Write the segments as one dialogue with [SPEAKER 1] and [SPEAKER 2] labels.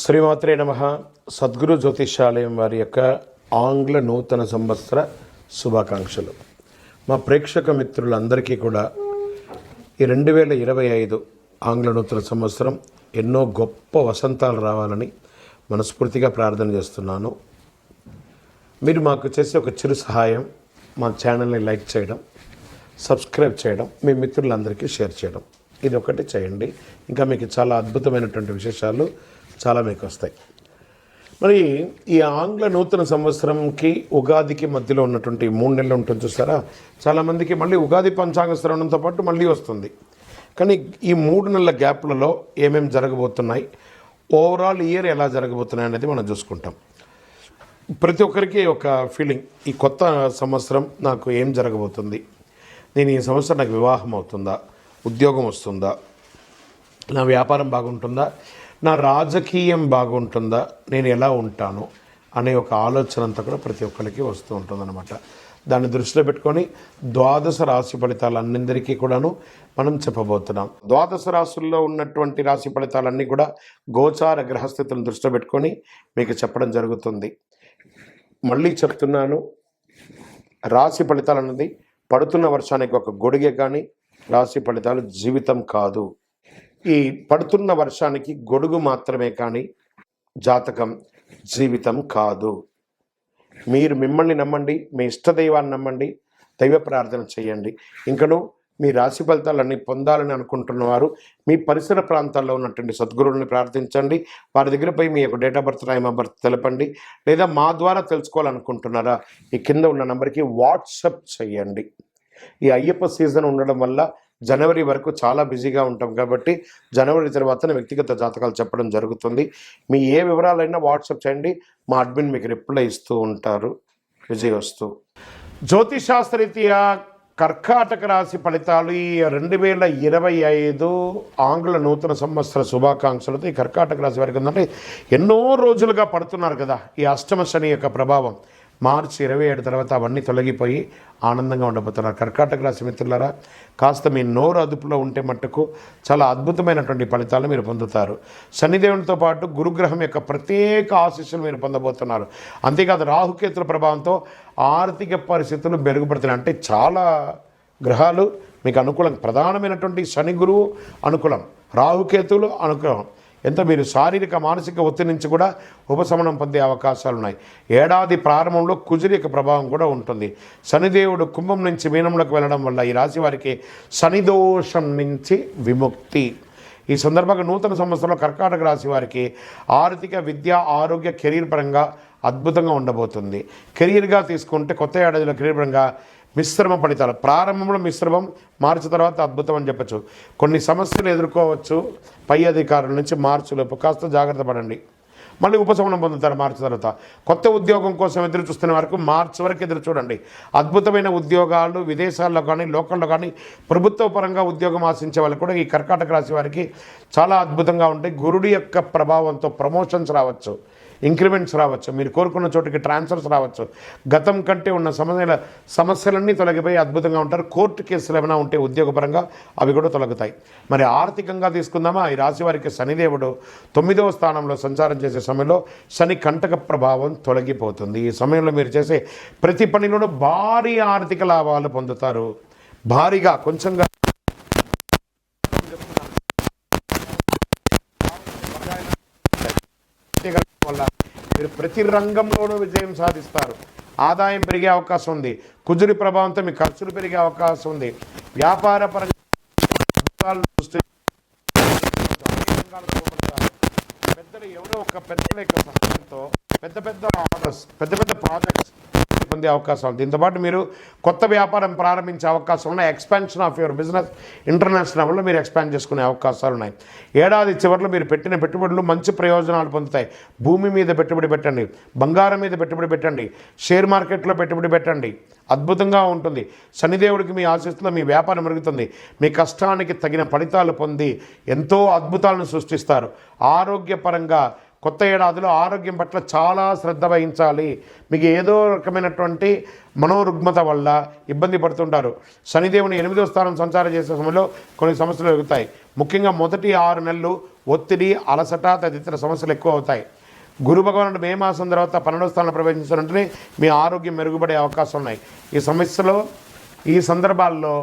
[SPEAKER 1] శ్రీమాత్రే నమః. సద్గురు జ్యోతిషాలయం వారి యొక్క ఆంగ్ల నూతన సంవత్సర శుభాకాంక్షలు. మా ప్రేక్షక మిత్రులందరికీ కూడా ఈ 2025 ఆంగ్ల నూతన సంవత్సరం ఎన్నో గొప్ప వసంతాలు రావాలని మనస్ఫూర్తిగా ప్రార్థన చేస్తున్నాను. మీరు మాకు చేసే ఒక చిరు సహాయం, మా ఛానల్ని లైక్ చేయడం, సబ్స్క్రైబ్ చేయడం, మీ మిత్రులందరికీ షేర్ చేయడం, ఇది ఒకటి చేయండి. ఇంకా మీకు చాలా అద్భుతమైనటువంటి విశేషాలు చాలా మీకు వస్తాయి. మరి ఈ ఆంగ్ల నూతన సంవత్సరంకి ఉగాదికి మధ్యలో ఉన్నటువంటి 3 నెలలు ఉంటుంది చూస్తారా, చాలామందికి మళ్ళీ ఉగాది పంచాంగ శ్రవణంతో పాటు మళ్ళీ వస్తుంది. కానీ ఈ 3 నెలల గ్యాప్లలో ఏమేమి జరగబోతున్నాయి, ఓవరాల్ ఇయర్ ఎలా జరగబోతున్నాయి అనేది మనం చూసుకుంటాం. ప్రతి ఒక్కరికి ఒక ఫీలింగ్, ఈ కొత్త సంవత్సరం నాకు ఏం జరగబోతుంది, నేను ఈ సంవత్సరం నాకు వివాహం అవుతుందా, ఉద్యోగం వస్తుందా, నా వ్యాపారం బాగుంటుందా, నా రాజకీయం బాగుంటుందా, నేను ఎలా ఉంటాను అనే ఒక ఆలోచన అంతా కూడా ప్రతి ఒక్కరికి వస్తూ ఉంటుందన్నమాట. దాన్ని దృష్టిలో పెట్టుకొని ద్వాదశ రాశి ఫలితాలన్నిందరికీ కూడాను మనం చెప్పబోతున్నాం. ద్వాదశ రాశుల్లో ఉన్నటువంటి రాశి ఫలితాలన్నీ కూడా గోచార గ్రహస్థితులను దృష్టిలో పెట్టుకొని మీకు చెప్పడం జరుగుతుంది. మళ్ళీ చెప్తున్నాను, రాశి ఫలితాలు అన్నది పడుతున్న వర్షానికి ఒక గొడుగే కానీ రాశి ఫలితాలు జీవితం కాదు. ఈ పడుతున్న వర్షానికి గొడుగు మాత్రమే కానీ జాతకం జీవితం కాదు. మీరు మిమ్మల్ని నమ్మండి, మీ ఇష్టదైవాన్ని నమ్మండి, దైవ ప్రార్థన చేయండి. ఇంకను మీ రాశి ఫలితాలన్నీ పొందాలని అనుకుంటున్నవారు మీ పరిసర ప్రాంతాల్లో ఉన్నటువంటి సద్గురువుని ప్రార్థించండి. వారి దగ్గర పోయి మీ యొక్క date of birth, time of birth తెలపండి. లేదా మా ద్వారా తెలుసుకోవాలనుకుంటున్నారా, ఈ కింద ఉన్న నెంబర్కి వాట్సప్ చేయండి. ఈ అయ్యప్ప సీజన్ ఉండడం వల్ల జనవరి వరకు చాలా బిజీగా ఉంటాం కాబట్టి జనవరి తర్వాతనే వ్యక్తిగత జాతకాలు చెప్పడం జరుగుతుంది. మీ ఏ వివరాలైనా వాట్సాప్ చేయండి, మా అడ్మిన్ మీకు రిప్లై ఇస్తూ ఉంటారు. విజయవస్తు. జ్యోతిషాస్త్రరీత్యా కర్కాటక రాశి ఫలితాలు ఈ 2025 ఆంగ్ల నూతన సంవత్సర శుభాకాంక్షలతో ఈ కర్కాటక రాశి వారికి ఉందంటే ఎన్నో రోజులుగా పడుతున్నారు కదా ఈ అష్టమ శని యొక్క ప్రభావం. మార్చి 27 తర్వాత అవన్నీ తొలగిపోయి ఆనందంగా ఉండబోతున్నారు. కర్కాటక రాశి మిత్రులారా, కాస్త మీ నోరు అదుపులో ఉంటే మట్టుకు చాలా అద్భుతమైనటువంటి ఫలితాలు మీరు పొందుతారు. శనిదేవునితో పాటు గురుగ్రహం యొక్క ప్రత్యేక ఆశీస్సులు మీరు పొందబోతున్నారు. అంతేకాదు రాహుకేతుల ప్రభావంతో ఆర్థిక పరిస్థితులు మెరుగుపడుతున్నాయి. అంటే చాలా గ్రహాలు మీకు అనుకూలం. ప్రధానమైనటువంటి శని గురువు అనుకూలం, రాహుకేతువులు అనుకూలం. ఎంత మీరు శారీరక మానసిక ఒత్తిడి నుంచి కూడా ఉపశమనం పొందే అవకాశాలు ఉన్నాయి. ఏడాది ప్రారంభంలో కుజుడి యొక్క ప్రభావం కూడా ఉంటుంది. శనిదేవుడు కుంభం నుంచి మీనంలోకి వెళ్ళడం వల్ల ఈ రాశి వారికి శనిదోషం నుంచి విముక్తి. ఈ సందర్భంగా నూతన సంవత్సరంలో కర్కాటక రాశి వారికి ఆర్థిక, విద్య, ఆరోగ్య, కెరీర్ పరంగా అద్భుతంగా ఉండబోతుంది. కెరీర్గా తీసుకుంటే కొత్త ఏడాదిలో కెరీర్ పరంగా మిశ్రమ ఫలితాలు. ప్రారంభంలో మిశ్రమం, మార్చి తర్వాత అద్భుతం అని చెప్పచ్చు. కొన్ని సమస్యలు ఎదుర్కోవచ్చు పై అధికారుల నుంచి. మార్చిలోపు కాస్త జాగ్రత్త పడండి, మళ్ళీ ఉపశమనం పొందుతారు. మార్చి తర్వాత కొత్త ఉద్యోగం కోసం ఎదురు చూస్తున్న వరకు మార్చి వరకు ఎదురు చూడండి. అద్భుతమైన ఉద్యోగాలు విదేశాల్లో కానీ లోకల్లో కానీ ప్రభుత్వ పరంగా ఉద్యోగం ఆశించే వాళ్ళు కూడా ఈ కర్కాటక రాశి వారికి చాలా అద్భుతంగా ఉంటాయి. గురుడి యొక్క ప్రభావంతో ప్రమోషన్స్ రావచ్చు, ఇంక్రిమెంట్స్ రావచ్చు, మీరు కోరుకున్న చోటికి ట్రాన్స్ఫర్స్ రావచ్చు. గతం కంటే ఉన్న సమస్యలన్నీ తొలగిపోయి అద్భుతంగా ఉంటారు. కోర్టు కేసులు ఏమైనా ఉంటే ఉద్యోగపరంగా అవి కూడా తొలగుతాయి. మరి ఆర్థికంగా తీసుకుందామా, ఈ రాశి వారికి శనిదేవుడు 9వ స్థానంలో సంచారం చేసే సమయంలో శని కంటక ప్రభావం తొలగిపోతుంది. ఈ సమయంలో మీరు చేసే ప్రతి పనిలోనూ భారీ ఆర్థిక లాభాలు పొందుతారు. భారీగా, కొంచెంగా వల్ల మీరు ప్రతి రంగంలోనూ విజయం సాధిస్తారు. ఆదాయం పెరిగే అవకాశం ఉంది. కుజుడి ప్రభావంతో మీ ఖర్చులు పెరిగే అవకాశం ఉంది. వ్యాపార పరంగా పెద్దలు ఎవరో ఒక పెద్దల యొక్క సహాయంతో పెద్ద ఆర్డర్స్, పెద్ద ప్రాజెక్ట్స్ పొందే అవకాశాలు. దీంతోపాటు మీరు కొత్త వ్యాపారం ప్రారంభించే అవకాశం ఉన్నాయి. Expansion of your business international లెవెల్లో మీరు ఎక్స్పాండ్ చేసుకునే అవకాశాలు ఉన్నాయి. ఏడాది చివరిలో మీరు పెట్టిన పెట్టుబడులు మంచి ప్రయోజనాలు పొందుతాయి. భూమి మీద పెట్టుబడి పెట్టండి, బంగారం మీద పెట్టుబడి పెట్టండి, షేర్ మార్కెట్లో పెట్టుబడి పెట్టండి. అద్భుతంగా ఉంటుంది. శనిదేవుడికి మీ ఆశీస్సులో మీ వ్యాపారం మెరుగుతుంది. మీ కష్టానికి తగిన ఫలితాలు పొంది ఎంతో అద్భుతాలను సృష్టిస్తారు. ఆరోగ్యపరంగా కొత్త ఏడాదిలో ఆరోగ్యం పట్ల చాలా శ్రద్ధ వహించాలి. మీకు ఏదో రకమైనటువంటి మనోరుగ్మత వల్ల ఇబ్బంది పడుతుంటారు. శనిదేవుని 8వ స్థానం సంచారం చేసే సమయంలో కొన్ని సమస్యలు ఎదుగుతాయి. ముఖ్యంగా మొదటి 6 నెలలు ఒత్తిడి, అలసట తదితర సమస్యలు ఎక్కువ అవుతాయి. గురు భగవానుడు మే మాసం తర్వాత 12వ స్థానంలో ప్రవేశించిన వెంటనే మీ ఆరోగ్యం మెరుగుపడే అవకాశం ఉన్నాయి. ఈ సందర్భాల్లో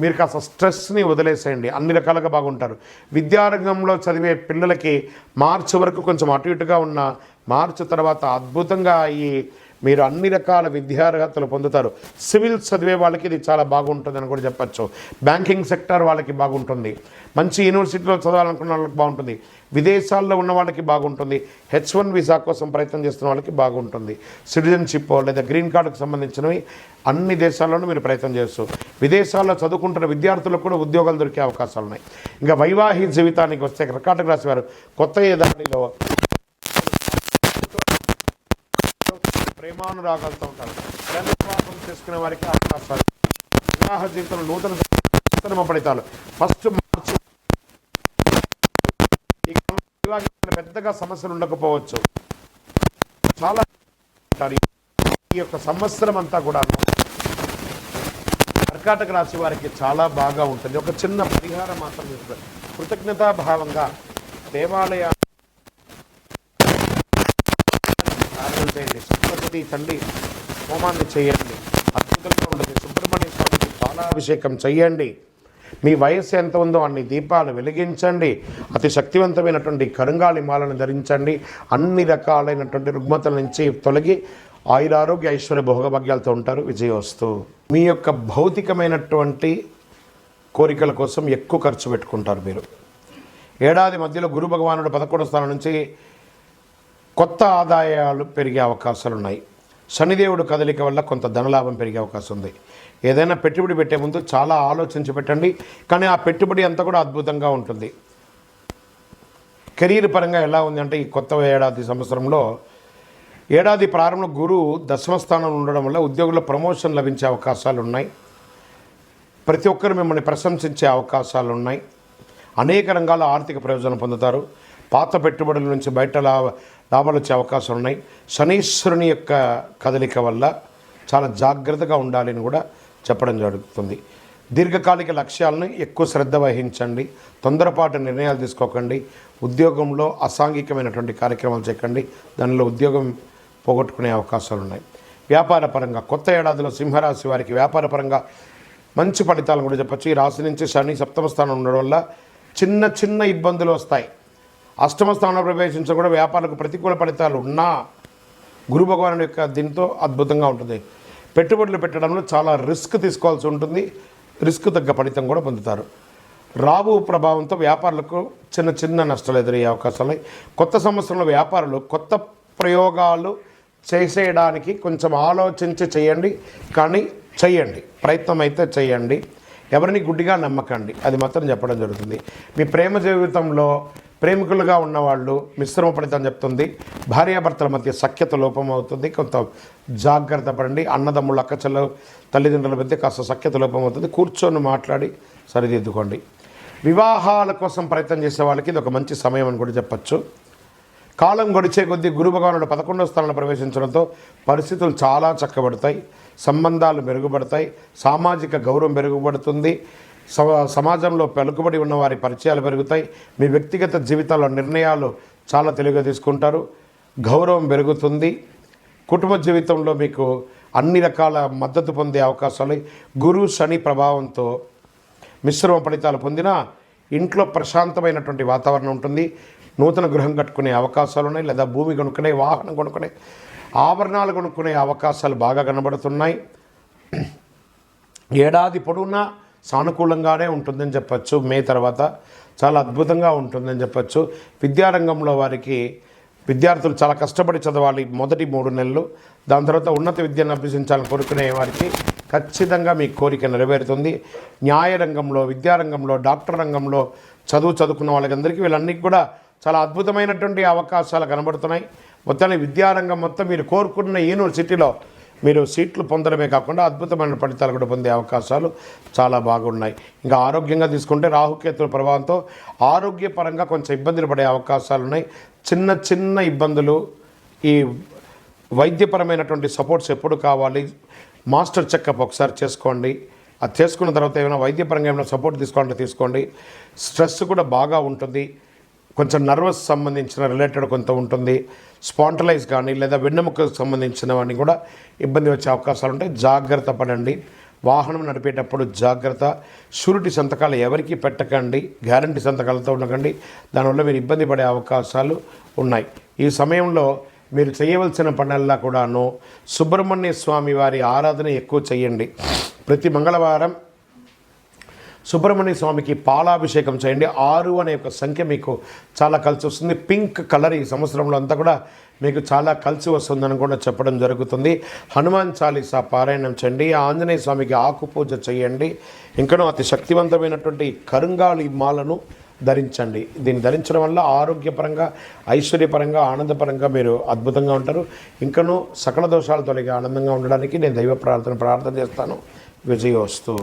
[SPEAKER 1] మీరు కాస్త స్ట్రెస్ని వదిలేసేయండి, అన్ని రకాలుగా బాగుంటారు. విద్యారంగంలో చదివే పిల్లలకి మార్చి వరకు కొంచెం అటు ఇటుగా ఉన్న మార్చి తర్వాత అద్భుతంగా మీరు అన్ని రకాల విద్యార్హతలు పొందుతారు. సివిల్ చదివే వాళ్ళకి ఇది చాలా బాగుంటుంది అని కూడా చెప్పచ్చు. బ్యాంకింగ్ సెక్టర్ వాళ్ళకి బాగుంటుంది. మంచి యూనివర్సిటీలో చదవాలనుకున్న వాళ్ళకి బాగుంటుంది. విదేశాల్లో ఉన్న వాళ్ళకి బాగుంటుంది. H1 వీసా కోసం ప్రయత్నం చేస్తున్న వాళ్ళకి బాగుంటుంది. సిటిజన్షిప్ లేదా గ్రీన్ కార్డుకు సంబంధించినవి అన్ని దేశాల్లోనూ మీరు ప్రయత్నం చేయొచ్చు. విదేశాల్లో చదువుకుంటున్న విద్యార్థులకు కూడా ఉద్యోగాలు దొరికే అవకాశాలు ఉన్నాయి. ఇంకా వైవాహిక జీవితానికి వస్తే కర్కాటక రాశి వారు కొత్త ఏడాదిలో ప్రేమానురాగాలతో ఉంటారు. ప్రేమ వివాహం చేసుకునే వారికి అవకాశాలు, వివాహ జీవితంలో నూతన ఫలితాలు. ఫస్ట్ మార్చి పెద్దగా సమస్యలు ఉండకపోవచ్చు. చాలా ఈ యొక్క సంవత్సరం అంతా కూడా కర్కాటక రాశి వారికి చాలా బాగా ఉంటుంది. ఒక చిన్న పరిహారం మాత్రం చేస్తారు. కృతజ్ఞతాభావంగా దేవాలయాలు చేయండి. సరస్వతి తల్లి హోమాన్ని చేయండి, అద్భుతంగా ఉంటుంది. సుబ్రహ్మణ్య స్వామికి పాలాభిషేకం చేయండి. మీ వయస్సు ఎంత ఉందో అన్ని దీపాలు వెలిగించండి. అతి శక్తివంతమైనటువంటి కరుంగాళి మాలను ధరించండి. అన్ని రకాలైనటువంటి రుగ్మతల నుంచి తొలగి ఆయురారోగ్య ఐశ్వర్య భోగభాగ్యాలతో ఉంటారు. విజయోస్తు. మీ యొక్క భౌతికమైనటువంటి కోరికల కోసం ఎక్కువ ఖర్చు పెట్టుకుంటారు మీరు. ఏడాది మధ్యలో గురు భగవానుడు 11వ స్థానం నుంచి కొత్త ఆదాయాలు పెరిగే అవకాశాలు ఉన్నాయి. శనిదేవుడు కదలిక వల్ల కొంత ధనలాభం పెరిగే అవకాశం ఉంది. ఏదైనా పెట్టుబడి పెట్టే ముందు చాలా ఆలోచించి పెట్టండి, కానీ ఆ పెట్టుబడి అంతా కూడా అద్భుతంగా ఉంటుంది. కెరీర్ పరంగా ఎలా ఉంది అంటే, ఈ కొత్త ఏడాది సంవత్సరంలో ఏడాది ప్రారంభంలో గురువు 10వ స్థానంలో ఉండడం వల్ల ఉద్యోగుల్లో ప్రమోషన్ లభించే అవకాశాలు ఉన్నాయి. ప్రతి ఒక్కరు మిమ్మల్ని ప్రశంసించే అవకాశాలు ఉన్నాయి. అనేక రంగాల ఆర్థిక ప్రయోజనం పొందుతారు. పాత పెట్టుబడుల నుంచి బయట లాభాలు వచ్చే అవకాశాలు ఉన్నాయి. శనీశ్వరుని యొక్క కదలిక వల్ల చాలా జాగ్రత్తగా ఉండాలని కూడా చెప్పడం జరుగుతుంది. దీర్ఘకాలిక లక్ష్యాలను ఎక్కువ శ్రద్ధ వహించండి. తొందరపాటు నిర్ణయాలు తీసుకోకండి. ఉద్యోగంలో అసాంఘికమైనటువంటి కార్యక్రమాలు చేయకండి. దానిలో ఉద్యోగం పోగొట్టుకునే అవకాశాలు ఉన్నాయి. వ్యాపార పరంగా కొత్త ఏడాదిలో సింహరాశి వారికి వ్యాపార పరంగా మంచి ఫలితాలను కూడా చెప్పచ్చు. ఈ రాశి నుంచి శని 7వ స్థానం ఉండడం వల్ల చిన్న ఇబ్బందులు వస్తాయి. 8వ స్థానంలో ప్రవేశించడం కూడా వ్యాపారాలకు ప్రతికూల ఫలితాలు ఉన్నా గురు భగవానుడి యొక్క దీంతో అద్భుతంగా ఉంటుంది. పెట్టుబడులు పెట్టడంలో చాలా రిస్క్ తీసుకోవాల్సి ఉంటుంది. రిస్క్ తగ్గ ఫలితం కూడా పొందుతారు. రాబు ప్రభావంతో వ్యాపారులకు చిన్న నష్టాలు ఎదురయ్యే అవకాశాలు ఉన్నాయి. కొత్త సంవత్సరంలో వ్యాపారులు కొత్త ప్రయోగాలు చేసేయడానికి కొంచెం ఆలోచించి చేయండి, కానీ చేయండి, ప్రయత్నం అయితే చేయండి. ఎవరిని గుడ్డిగా నమ్మకండి, అది మాత్రం చెప్పడం జరుగుతుంది. మీ ప్రేమ జీవితంలో ప్రేమికులుగా ఉన్నవాళ్ళు మిశ్రమ ఫలితం చెప్తుంది. భార్యాభర్తల మధ్య సఖ్యత లోపం అవుతుంది. కొంత జాగ్రత్త పడండి. అన్నదమ్ముళ్ళు, అక్కచెల్ల, తల్లిదండ్రుల మధ్య కాస్త సఖ్యత లోపం అవుతుంది. కూర్చొని మాట్లాడి సరిదిద్దుకోండి. వివాహాల కోసం ప్రయత్నం చేసే వాళ్ళకి ఇది ఒక మంచి సమయం అని కూడా చెప్పచ్చు. కాలం గడిచే కొద్దీ గురు భగవానుడు 11వ స్థానంలో ప్రవేశించడంతో పరిస్థితులు చాలా చక్కబడతాయి. సంబంధాలు మెరుగుపడతాయి. సామాజిక గౌరవం మెరుగుపడుతుంది. సమాజంలో పలుకుబడి ఉన్న వారి పరిచయాలు పెరుగుతాయి. మీ వ్యక్తిగత జీవితాల్లో నిర్ణయాలు చాలా తెలివిగా తీసుకుంటారు. గౌరవం పెరుగుతుంది. కుటుంబ జీవితంలో మీకు అన్ని రకాల మద్దతు పొందే అవకాశాలు. గురు శని ప్రభావంతో మిశ్రమ ఫలితాలు పొందినా ఇంట్లో ప్రశాంతమైనటువంటి వాతావరణం ఉంటుంది. నూతన గృహం కట్టుకునే అవకాశాలు ఉన్నాయి. లేదా భూమి కొనుక్కునే, వాహనం కొనుక్కునే, ఆభరణాలు కొనుక్కునే అవకాశాలు బాగా కనబడుతున్నాయి. ఏడాది పొడవునా సానుకూలంగానే ఉంటుందని చెప్పచ్చు. మే తర్వాత చాలా అద్భుతంగా ఉంటుందని చెప్పచ్చు. విద్యారంగంలో వారికి విద్యార్థులు చాలా కష్టపడి చదవాలి మొదటి 3 నెలలు. దాని తర్వాత ఉన్నత విద్యను అభ్యసించాలని కోరుకునే వారికి ఖచ్చితంగా మీ కోరిక నెరవేరుతుంది. న్యాయ రంగంలో, విద్యారంగంలో, డాక్టర్ రంగంలో చదువుకున్న వాళ్ళకందరికీ వీళ్ళన్నిటికీ కూడా చాలా అద్భుతమైనటువంటి అవకాశాలు కనబడుతున్నాయి. మొత్తాన్ని విద్యారంగం మొత్తం మీరు కోరుకున్న యూనివర్సిటీలో మీరు సీట్లు పొందడమే కాకుండా అద్భుతమైన ఫలితాలు కూడా పొందే అవకాశాలు చాలా బాగున్నాయి. ఇంకా ఆరోగ్యంగా తీసుకుంటే రాహుకేతుల ప్రభావంతో ఆరోగ్యపరంగా కొంచెం ఇబ్బందులు పడే అవకాశాలు ఉన్నాయి. చిన్న చిన్న ఇబ్బందులు, ఈ వైద్యపరమైనటువంటి సపోర్ట్స్ ఎప్పుడు కావాలి, మాస్టర్ చెకప్ ఒకసారి చేసుకోండి. అది చేసుకున్న తర్వాత ఏమైనా వైద్యపరంగా ఏమైనా సపోర్ట్ తీసుకోండి. స్ట్రెస్ కూడా బాగా ఉంటుంది, కొంచెం నర్వస్ సంబంధించిన రిలేటెడ్ కొంత ఉంటుంది. స్పాంటలైజ్ కానీ లేదా వెన్నెముకకు సంబంధించినవన్నీ కూడా ఇబ్బంది వచ్చే అవకాశాలు ఉంటాయి. జాగ్రత్త పడండి. వాహనం నడిపేటప్పుడు జాగ్రత్త. షూరిటీ సంతకాలు ఎవరికి పెట్టకండి, గ్యారంటీ సంతకాలతో ఉండకండి. దానివల్ల మీరు ఇబ్బంది పడే అవకాశాలు ఉన్నాయి. ఈ సమయంలో మీరు చేయవలసిన పనుల్లో కూడాను సుబ్రహ్మణ్య స్వామి వారి ఆరాధన ఎక్కువ చేయండి. ప్రతి మంగళవారం సుబ్రహ్మణ్య స్వామికి పాలాభిషేకం చేయండి. 6 అనే ఒక సంఖ్య మీకు చాలా కలిసి వస్తుంది. పింక్ కలర్ ఈ సంవత్సరంలో అంతా కూడా మీకు చాలా కలిసి వస్తుందని కూడా చెప్పడం జరుగుతుంది. హనుమాన్ చాలీసా పారాయణం చేయండి. ఆంజనేయ స్వామికి ఆకు పూజ చేయండి. ఇంకనూ అతి శక్తివంతమైనటువంటి కరుంగాళి మాలను ధరించండి. దీన్ని ధరించడం వల్ల ఆరోగ్యపరంగా, ఐశ్వర్యపరంగా, ఆనందపరంగా మీరు అద్భుతంగా ఉంటారు. ఇంకనూ సకల దోషాలు తొలగి ఆనందంగా ఉండడానికి నేను దైవ ప్రార్థన చేస్తాను. విజయోస్తు.